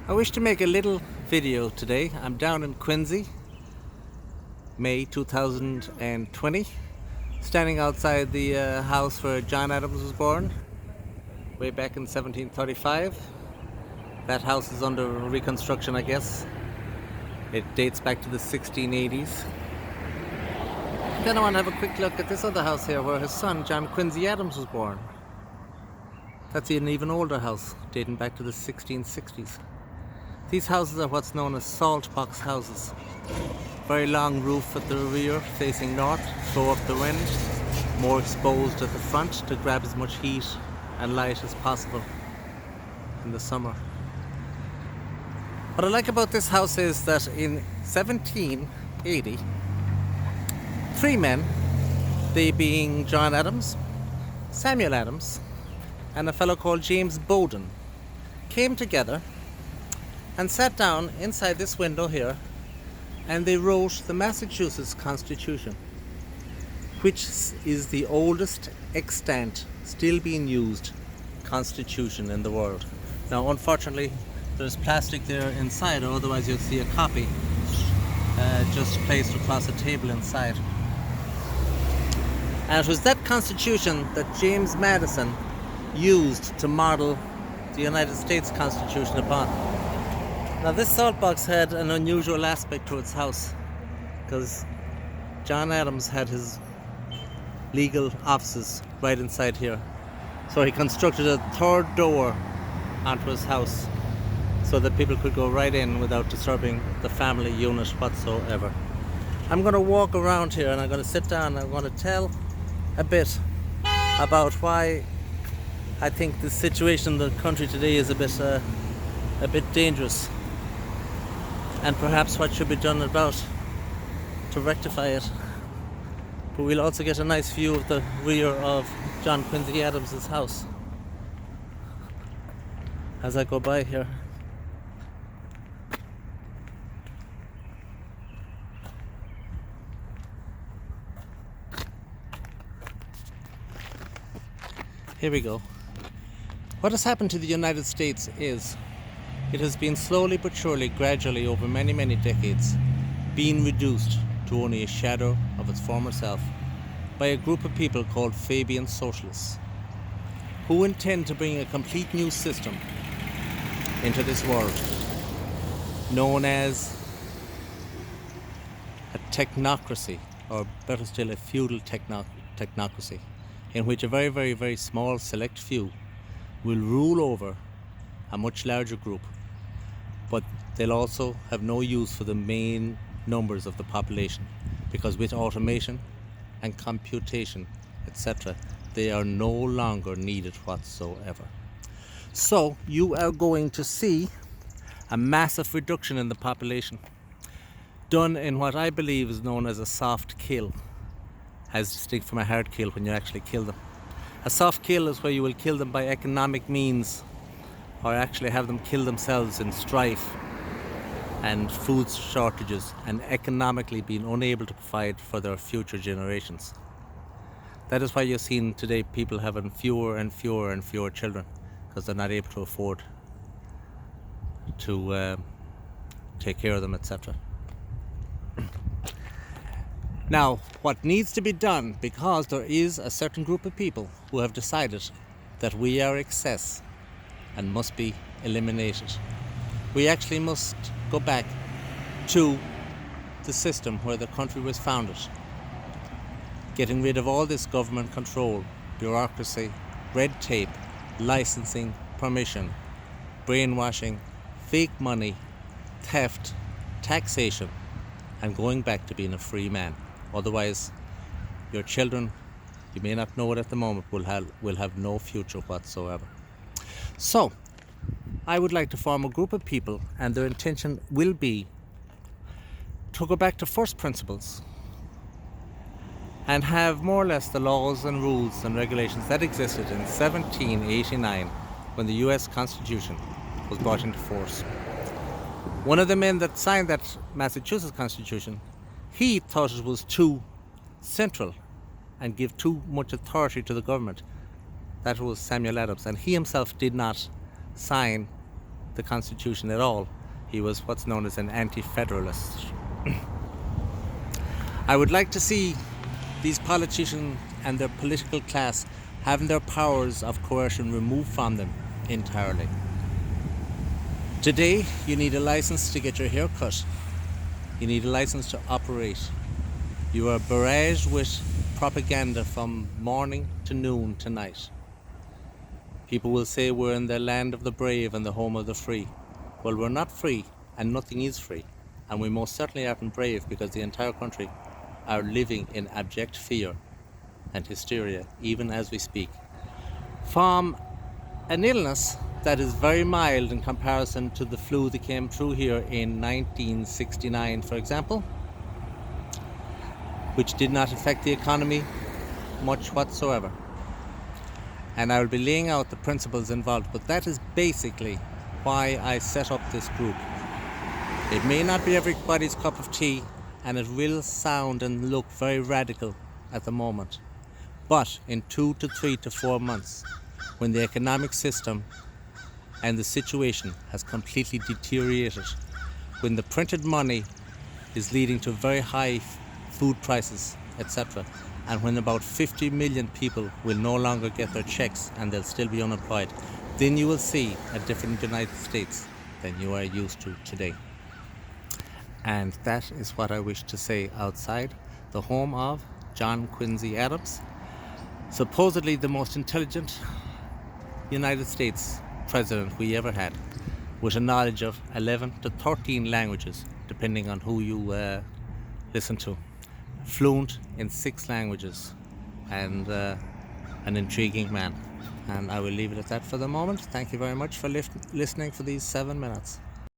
I wish to make a little video today. I'm down in Quincy, May 2020, standing outside the house where John Adams was born, way back in 1735. That house is under reconstruction, I guess. It dates back to the 1680s. Then I want to have a quick look at this other house here where his son, John Quincy Adams, was born. That's an even older house, dating back to the 1660s. These houses are what's known as salt box houses. Very long roof at the rear, facing north, throw up the wind, more exposed at the front to grab as much heat and light as possible in the summer. What I like about this house is that in 1780, three men, they being John Adams, Samuel Adams, and a fellow called James Bowden, came together and sat down inside this window here, and they wrote the Massachusetts Constitution, which is the oldest extant still being used constitution in the world. Now unfortunately there's plastic there inside, or otherwise you'll see a copy just placed across a table inside. And it was that constitution that James Madison used to model the United States Constitution upon. Now this salt box had an unusual aspect to its house, because John Adams had his legal offices right inside here. So he constructed a third door onto his house so that people could go right in without disturbing the family unit whatsoever. I'm going to walk around here and I'm going to sit down and I'm going to tell a bit about why I think the situation in the country today is a bit dangerous, and perhaps what should be done about to rectify it. But we'll also get a nice view of the rear of John Quincy Adams' house as I go by here. Here we go. What has happened to the United States is it has been slowly but surely, gradually over many, many decades, being reduced to only a shadow of its former self by a group of people called Fabian socialists, who intend to bring a complete new system into this world, known as a technocracy, or better still, a feudal technocracy, in which a very, very, very small select few will rule over a much larger group, but they'll also have no use for the main numbers of the population, because with automation and computation, etc., they are no longer needed whatsoever. So you are going to see a massive reduction in the population, done in what I believe is known as a soft kill, as distinct from a hard kill when you actually kill them. A soft kill is where you will kill them by economic means, or actually have them kill themselves in strife and food shortages, and economically being unable to provide for their future generations. That is why you're seeing today people having fewer and fewer and fewer children, because they're not able to afford to take care of them, etc. Now, what needs to be done, because there is a certain group of people who have decided that we are excess and must be eliminated, we actually must go back to the system where the country was founded, getting rid of all this government control, bureaucracy, red tape, licensing, permission, brainwashing, fake money, theft, taxation, and going back to being a free man. Otherwise, your children, you may not know it at the moment, will have no future whatsoever. So, I would like to form a group of people, and their intention will be to go back to first principles and have more or less the laws and rules and regulations that existed in 1789 when the US Constitution was brought into force. One of the men that signed that Massachusetts Constitution, he thought it was too central and give too much authority to the government. That was Samuel Adams, and he himself did not sign the Constitution at all. He was what's known as an anti-federalist. I would like to see these politicians and their political class having their powers of coercion removed from them entirely. Today, you need a license to get your hair cut. You need a license to operate. You are barraged with propaganda from morning to noon to night. People will say we're in the land of the brave and the home of the free. Well, we're not free, and nothing is free. And we most certainly aren't brave, because the entire country are living in abject fear and hysteria, even as we speak, from an illness that is very mild in comparison to the flu that came through here in 1969, for example, which did not affect the economy much whatsoever. And I will be laying out the principles involved, but that is basically why I set up this group. It may not be everybody's cup of tea, and it will sound and look very radical at the moment. But in 2 to 3 to 4 months, when the economic system and the situation has completely deteriorated, when the printed money is leading to very high food prices, etc., and when about 50 million people will no longer get their checks and they'll still be unemployed, then you will see a different United States than you are used to today. And that is what I wish to say outside the home of John Quincy Adams, supposedly the most intelligent United States president we ever had, with a knowledge of 11 to 13 languages, depending on who you listen to. Fluent in 6 languages, and an intriguing man. And I will leave it at that for the moment. Thank you very much for listening for these 7 minutes.